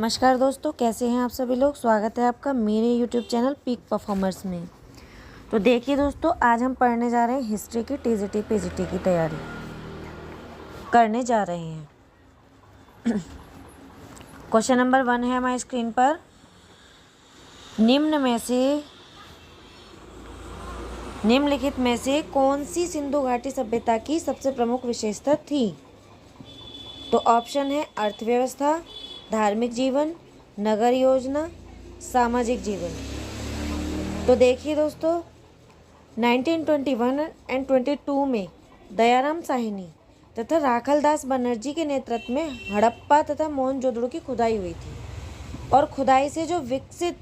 नमस्कार दोस्तों, कैसे हैं आप सभी लोग। स्वागत है आपका मेरे YouTube चैनल पीक परफॉर्मर्स में। तो देखिए दोस्तों, आज हम पढ़ने जा रहे हैं हिस्ट्री की टीजीटी पीजीटी की तैयारी करने जा रहे हैं। क्वेश्चन नंबर 1 है हमारी स्क्रीन पर। निम्नलिखित में से कौन सी सिंधु घाटी सभ्यता की सबसे प्रमुख विशेषता थी। तो ऑप्शन है अर्थव्यवस्था, धार्मिक जीवन, नगर योजना, सामाजिक जीवन। तो देखिए दोस्तों, 1921 एंड 22 में दयाराम साहनी तथा राखलदास बनर्जी के नेतृत्व में हड़प्पा तथा मोहनजोदड़ो की खुदाई हुई थी और खुदाई से जो विकसित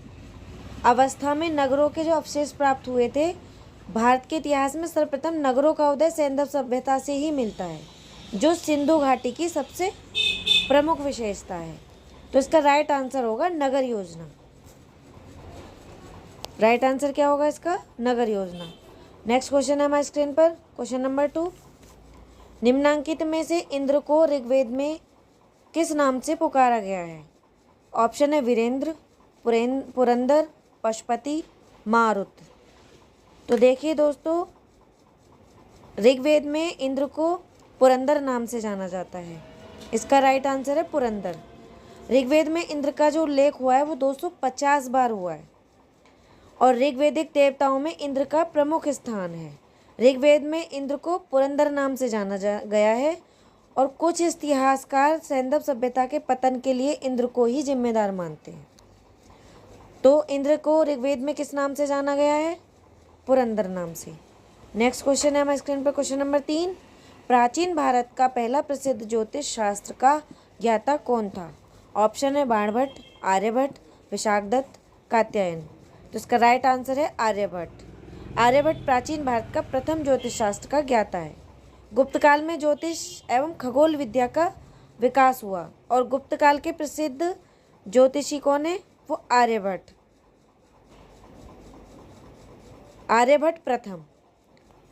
अवस्था में नगरों के जो अवशेष प्राप्त हुए थे, भारत के इतिहास में सर्वप्रथम नगरों का उदय सैंधव सभ्यता से ही मिलता है, जो सिंधु घाटी की सबसे प्रमुख विशेषता है। तो इसका राइट आंसर होगा नगर योजना। राइट आंसर क्या होगा इसका? नगर योजना। नेक्स्ट क्वेश्चन है हमारी स्क्रीन पर। क्वेश्चन नंबर 2, निम्नांकित में से इंद्र को ऋग्वेद में किस नाम से पुकारा गया है। ऑप्शन है वीरेंद्र, पुरंदर, पशुपति, मारुत। तो देखिए दोस्तों, ऋग्वेद में इंद्र को पुरंदर नाम से जाना जाता है। इसका राइट आंसर है पुरंदर। ऋग्वेद में इंद्र का जो उल्लेख हुआ है वो 250 बार हुआ है और ऋग्वेदिक देवताओं में इंद्र का प्रमुख स्थान है। ऋग्वेद में इंद्र को पुरंदर नाम से जाना गया है और कुछ इतिहासकार सैंधव सभ्यता के पतन के लिए इंद्र को ही जिम्मेदार मानते हैं। तो इंद्र को ऋग्वेद में किस नाम से जाना गया है? पुरंदर नाम से। नेक्स्ट क्वेश्चन है हमारे स्क्रीन पर। क्वेश्चन नंबर 3, प्राचीन भारत का पहला प्रसिद्ध ज्योतिष शास्त्र का ज्ञाता कौन था। ऑप्शन है बाणभट्ट, आर्यभट्ट, विशाखदत्त, कात्यायन। तो इसका राइट आंसर है आर्यभट्ट। आर्यभट्ट प्राचीन भारत का प्रथम ज्योतिष शास्त्र का ज्ञाता है। गुप्त काल में ज्योतिष एवं खगोल विद्या का विकास हुआ और गुप्त काल के प्रसिद्ध ज्योतिषी कौन है? वो आर्यभट्ट। आर्यभट्ट प्रथम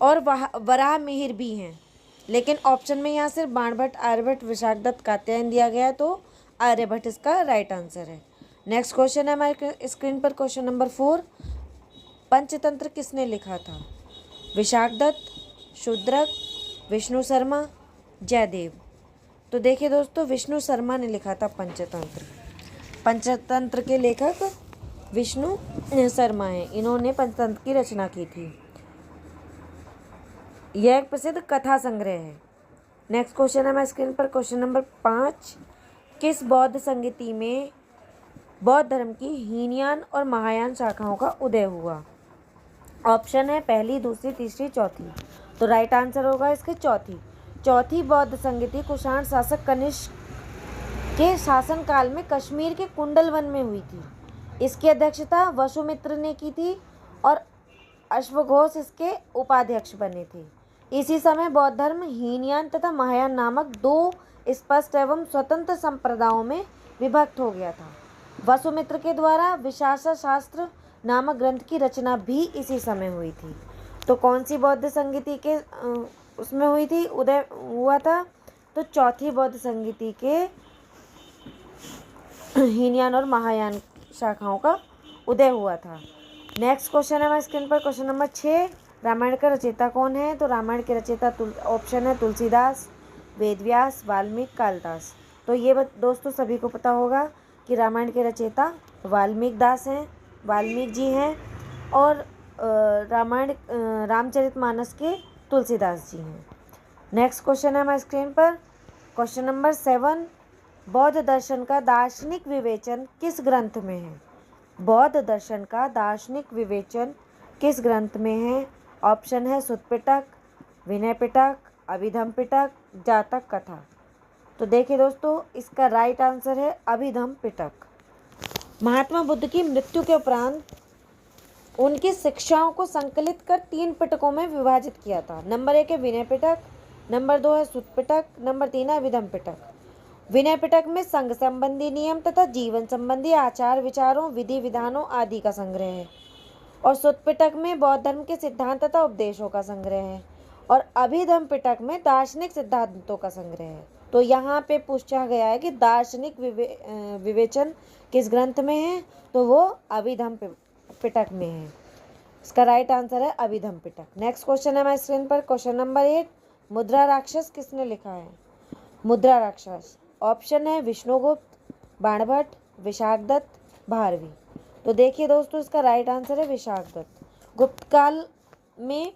और वराह मिहिर भी हैं, लेकिन ऑप्शन में यहाँ सिर्फ बाणभट्ट, आर्यभट्ट, विशाखदत्त, कात्यायन दिया गया है, तो आर्यभट्ट इसका राइट आंसर है। नेक्स्ट क्वेश्चन है हमारे स्क्रीन पर। क्वेश्चन नंबर 4, पंचतंत्र किसने लिखा था। विशाखदत्त, शूद्रक, विष्णु शर्मा, जयदेव। तो देखिए दोस्तों, विष्णु शर्मा ने लिखा था पंचतंत्र। पंचतंत्र के लेखक विष्णु शर्मा हैं। इन्होंने पंचतंत्र की रचना की थी। यह एक प्रसिद्ध कथा संग्रह है। नेक्स्ट क्वेश्चन है हमारे स्क्रीन पर। क्वेश्चन नंबर 5, किस बौद्ध संगति में बौद्ध धर्म की हीनयान और महायान शाखाओं का उदय हुआ। ऑप्शन है पहली, दूसरी, तीसरी, चौथी। तो राइट आंसर होगा इसके चौथी बौद्ध संगति कुषाण शासक कनिष्क के शासनकाल में कश्मीर के कुंडलवन में हुई थी। इसकी अध्यक्षता वसुमित्र ने की थी और अश्वघोष इसके उपाध्यक्ष बने थे। इसी समय बौद्ध धर्म हीनयान तथा महायान नामक दो स्पष्ट एवं स्वतंत्र संप्रदायों में विभक्त हो गया था। वसुमित्र के द्वारा विशासा शास्त्र नामक ग्रंथ की रचना भी इसी समय हुई थी। तो कौन सी बौद्ध संगति के उसमें हुई थी, उदय हुआ था? तो चौथी बौद्ध संगति के हीनयान और महायान शाखाओं का उदय हुआ था। नेक्स्ट क्वेश्चन है हमारे स्क्रीन पर। क्वेश्चन नंबर 6, रामायण का रचयिता कौन है। तो रामायण के रचयिता ऑप्शन है तुलसीदास, वेदव्यास, वाल्मीकि, कालिदास। तो ये दोस्तों सभी को पता होगा कि रामायण के रचयिता वाल्मीकि दास हैं, वाल्मीकि जी हैं और रामचरितमानस के तुलसीदास जी हैं। नेक्स्ट क्वेश्चन है हमारे स्क्रीन पर। क्वेश्चन नंबर 7, बौद्ध दर्शन का दार्शनिक विवेचन किस ग्रंथ में है। बौद्ध दर्शन का दार्शनिक विवेचन किस ग्रंथ में है। ऑप्शन है सुत्त पिटक, विनय पिटक, अभिधम पिटक, जातक कथा। तो देखिए दोस्तों, इसका राइट आंसर है अभिधम पिटक। महात्मा बुद्ध की मृत्यु के उपरांत उनकी शिक्षाओं को संकलित कर 3 पिटकों में विभाजित किया था। नंबर 1 है विनय पिटक, नंबर 2 है सुत्त पिटक, नंबर 3 है अभिधम पिटक। विनय पिटक में संघ संबंधी नियम तथा जीवन संबंधी आचार विचारों, विधि विधानों आदि का संग्रह है और सुत्त पिटक में बौद्ध धर्म के सिद्धांत तथा उपदेशों का संग्रह है और अभिधम पिटक में दार्शनिक सिद्धांतों का संग्रह है। तो यहाँ पे पूछा गया है कि दार्शनिक विवेचन किस ग्रंथ में है, तो वो अभिधम पिटक में है। इसका राइट आंसर है अभिधम पिटक। नेक्स्ट क्वेश्चन है हमारे स्क्रीन पर, क्वेश्चन नंबर 8, मुद्रा राक्षस किसने लिखा है? मुद्रा राक्षस ऑप्शन है विष्णुगुप्त, बाणभट्ट, विशाखदत्त, भारवी। तो देखिए दोस्तों, इसका राइट आंसर है विशाखदत्त। गुप्त काल में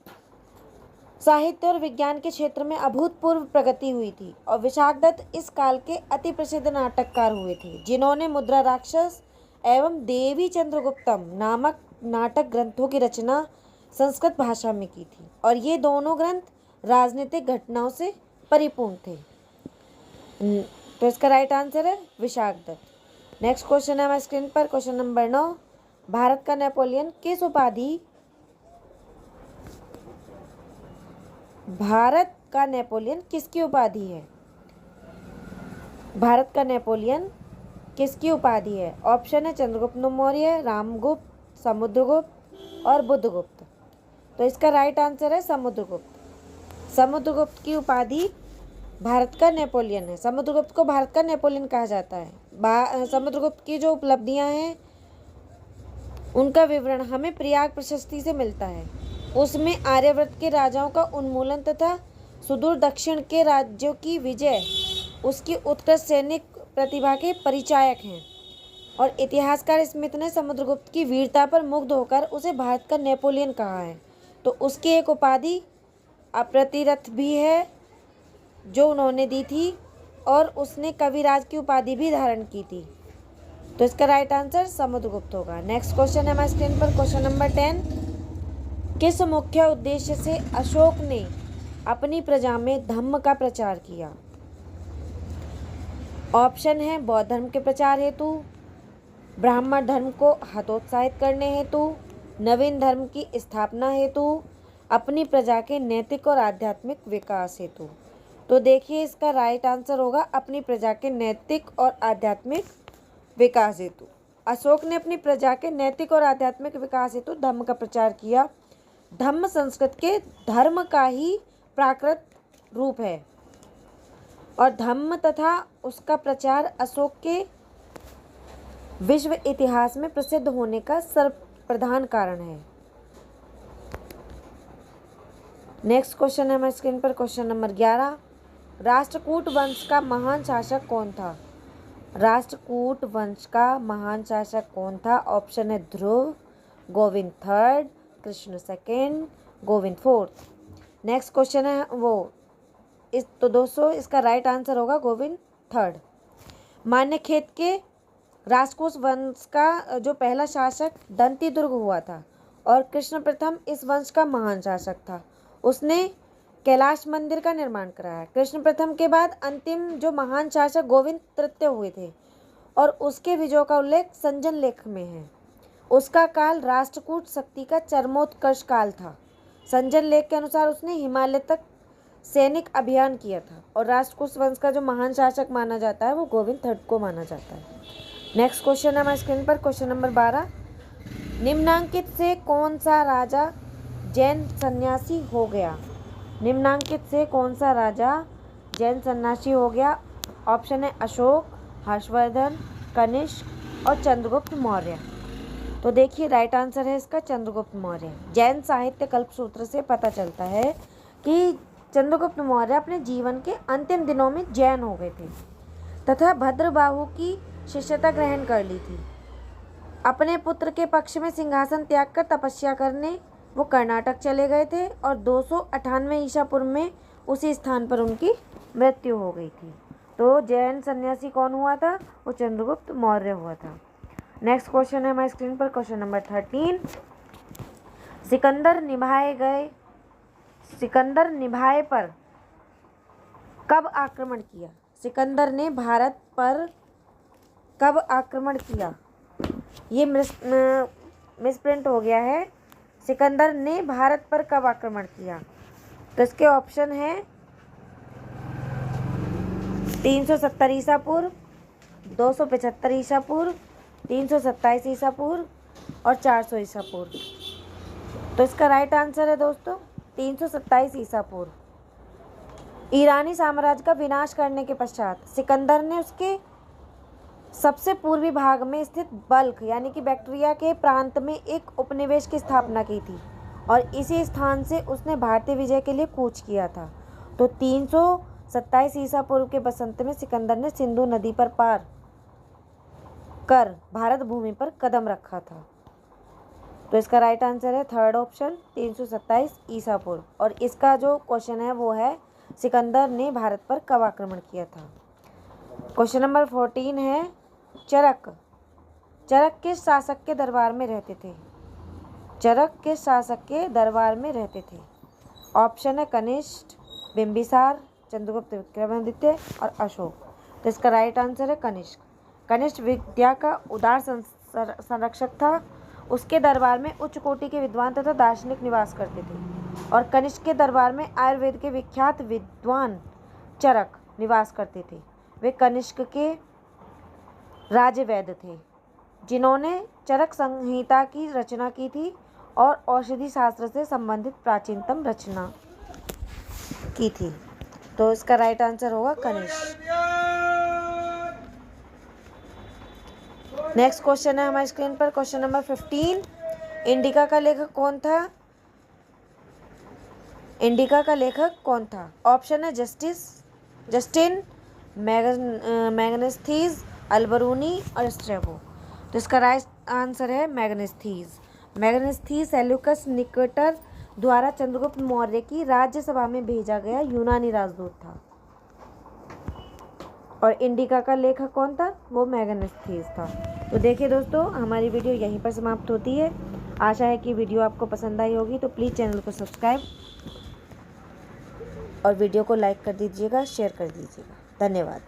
साहित्य और विज्ञान के क्षेत्र में अभूतपूर्व प्रगति हुई थी और विशाखदत्त इस काल के अति प्रसिद्ध नाटककार हुए थे, जिन्होंने मुद्रा राक्षस एवं देवी चंद्रगुप्तम नामक नाटक ग्रंथों की रचना संस्कृत भाषा में की थी और ये दोनों ग्रंथ राजनीतिक घटनाओं से परिपूर्ण थे। तो इसका राइट आंसर है विशाखदत्त। नेक्स्ट क्वेश्चन है हमारे स्क्रीन पर, क्वेश्चन नंबर 9, भारत का नेपोलियन किस उपाधि भारत का नेपोलियन किसकी उपाधि है? भारत का नेपोलियन किसकी उपाधि है? ऑप्शन है चंद्रगुप्त मौर्य, रामगुप्त, समुद्रगुप्त और बुद्धगुप्त। तो इसका राइट आंसर है समुद्रगुप्त। समुद्रगुप्त की उपाधि भारत का नेपोलियन है। समुद्रगुप्त को भारत का नेपोलियन कहा जाता है। समुद्रगुप्त की जो उपलब्धियां हैं उनका विवरण हमें प्रयाग प्रशस्ति से मिलता है। उसमें आर्यव्रत के राजाओं का उन्मूलन तथा सुदूर दक्षिण के राज्यों की विजय उसकी उत्कृष्ट सैनिक प्रतिभा के परिचायक हैं और इतिहासकार स्मिथ ने समुद्रगुप्त की वीरता पर मुग्ध होकर उसे भारत का नेपोलियन कहा है। तो उसकी एक उपाधि अप्रतिरथ भी है जो उन्होंने दी थी और उसने कविराज की उपाधि भी धारण की थी। तो इसका राइट आंसर समुद्रगुप्त होगा। नेक्स्ट क्वेश्चन है हमारे स्क्रीन पर, क्वेश्चन नंबर 10, किस मुख्य उद्देश्य से अशोक ने अपनी प्रजा में धम्म का प्रचार किया? ऑप्शन है बौद्ध धर्म के प्रचार हेतु, ब्राह्मण धर्म को हतोत्साहित करने हेतु, नवीन धर्म की स्थापना हेतु, अपनी प्रजा के नैतिक और आध्यात्मिक विकास हेतु। तो देखिए इसका राइट आंसर होगा अपनी प्रजा के नैतिक और आध्यात्मिक विकास हेतु। अशोक ने अपनी प्रजा के नैतिक और आध्यात्मिक विकास हेतु धम्म का प्रचार किया। धम्म संस्कृत के धर्म का ही प्राकृत रूप है और धम्म तथा उसका प्रचार अशोक के विश्व इतिहास में प्रसिद्ध होने का सर्वप्रधान कारण है। नेक्स्ट क्वेश्चन है हमारे स्क्रीन पर, क्वेश्चन नंबर 11, राष्ट्रकूट वंश का महान शासक कौन था? राष्ट्रकूट वंश का महान शासक कौन था? ऑप्शन है Dhruv, Govind third, Krishna second, Govind fourth. Next question है तो दोस्तों इसका राइट आंसर होगा गोविंद थर्ड। मान्यखेत के राष्ट्रकूट वंश का जो पहला शासक दंतीदुर्ग हुआ था और कृष्ण प्रथम इस वंश का महान शासक था। उसने कैलाश मंदिर का निर्माण कराया। कृष्ण प्रथम के बाद अंतिम जो महान शासक गोविंद तृतीय हुए थे और उसके विजयों का उल्लेख संजन लेख में है। उसका काल राष्ट्रकूट शक्ति का चरमोत्कर्ष काल था। संजन लेख के अनुसार उसने हिमालय तक सैनिक अभियान किया था और राष्ट्रकूट वंश का जो महान शासक माना जाता है वो गोविंद थर्ड को माना जाता है। नेक्स्ट क्वेश्चन है हमारे स्क्रीन पर, क्वेश्चन नंबर 12, निम्नांकित से कौन सा राजा जैन सन्यासी हो गया? निम्नांकित से कौन सा राजा जैन सन्यासी हो गया? ऑप्शन है अशोक, हर्षवर्धन, कनिष्क और चंद्रगुप्त मौर्य। तो देखिए राइट आंसर है इसका चंद्रगुप्त मौर्य। जैन साहित्य कल्पसूत्र से पता चलता है कि चंद्रगुप्त मौर्य अपने जीवन के अंतिम दिनों में जैन हो गए थे तथा भद्रबाहु की शिष्यता ग्रहण कर ली थी। अपने पुत्र के पक्ष में सिंहासन त्याग कर तपस्या करने वो कर्नाटक चले गए थे और 298 ईसा पूर्व में उसी स्थान पर उनकी मृत्यु हो गई थी। तो जैन सन्यासी कौन हुआ था? वो चंद्रगुप्त मौर्य हुआ था। नेक्स्ट क्वेश्चन है हमारे स्क्रीन पर, क्वेश्चन नंबर 13, सिकंदर निभाए पर कब आक्रमण किया? सिकंदर ने भारत पर कब आक्रमण किया? ये मिसप्रिंट हो गया है। सिकंदर ने भारत पर कब आक्रमण किया? तो इसके ऑप्शन है 370 ईसा पूर्व, 275 ईसा पूर्व, 327 ईसा पूर्व और 400 ईसा पूर्व। तो इसका राइट आंसर है दोस्तों 327 ईसा पूर्व। ईरानी साम्राज्य का विनाश करने के पश्चात सिकंदर ने उसके सबसे पूर्वी भाग में स्थित बल्ख यानी कि बैक्ट्रिया के प्रांत में एक उपनिवेश की स्थापना की थी और इसी स्थान से उसने भारतीय विजय के लिए कूच किया था। तो 327 ईसा पूर्व के बसंत में सिकंदर ने सिंधु नदी पर पार कर भारत भूमि पर कदम रखा था। तो इसका राइट आंसर है थर्ड ऑप्शन 327 ईसा पूर्व। और इसका जो क्वेश्चन है वो है सिकंदर ने भारत पर कब आक्रमण किया था। क्वेश्चन नंबर 14 है चरक किस शासक के दरबार में रहते थे। चरक किस शासक के दरबार में रहते थे। ऑप्शन है कनिष्क, बिंबिसार, चंद्रगुप्त, विक्रमादित्य और अशोक। तो इसका राइट आंसर है कनिष्क। कनिष्क विद्या का उदार संरक्षक था। उसके दरबार में उच्च कोटि के विद्वान तथा दार्शनिक निवास करते थे और कनिष्क के दरबार में आयुर्वेद के विख्यात विद्वान चरक निवास करते थे। वे कनिष्क के राजवैद्य थे जिन्होंने चरक संहिता की रचना की थी और औषधि शास्त्र से संबंधित प्राचीनतम रचना की थी। तो इसका राइट आंसर होगा कनिष्क। नेक्स्ट क्वेश्चन है हमारी स्क्रीन पर क्वेश्चन नंबर 15। इंडिका का लेखक कौन था। इंडिका का लेखक कौन था। ऑप्शन है जस्टिन, मैग्नेस्थीज, अल्बरूनी और स्ट्रेबो। तो इसका राइट आंसर है मैग्नेस्थीज। मैग्नेस्थीज सेल्यूकस निकेटर द्वारा चंद्रगुप्त मौर्य की राज्यसभा में भेजा गया यूनानी राजदूत था। और इंडिका का लेखक कौन था, वो मैग्नेस्थीज था। तो देखिए दोस्तों, हमारी वीडियो यहीं पर समाप्त होती है। आशा है कि वीडियो आपको पसंद आई होगी। तो प्लीज़ चैनल को सब्सक्राइब और वीडियो को लाइक कर दीजिएगा, शेयर कर दीजिएगा। धन्यवाद।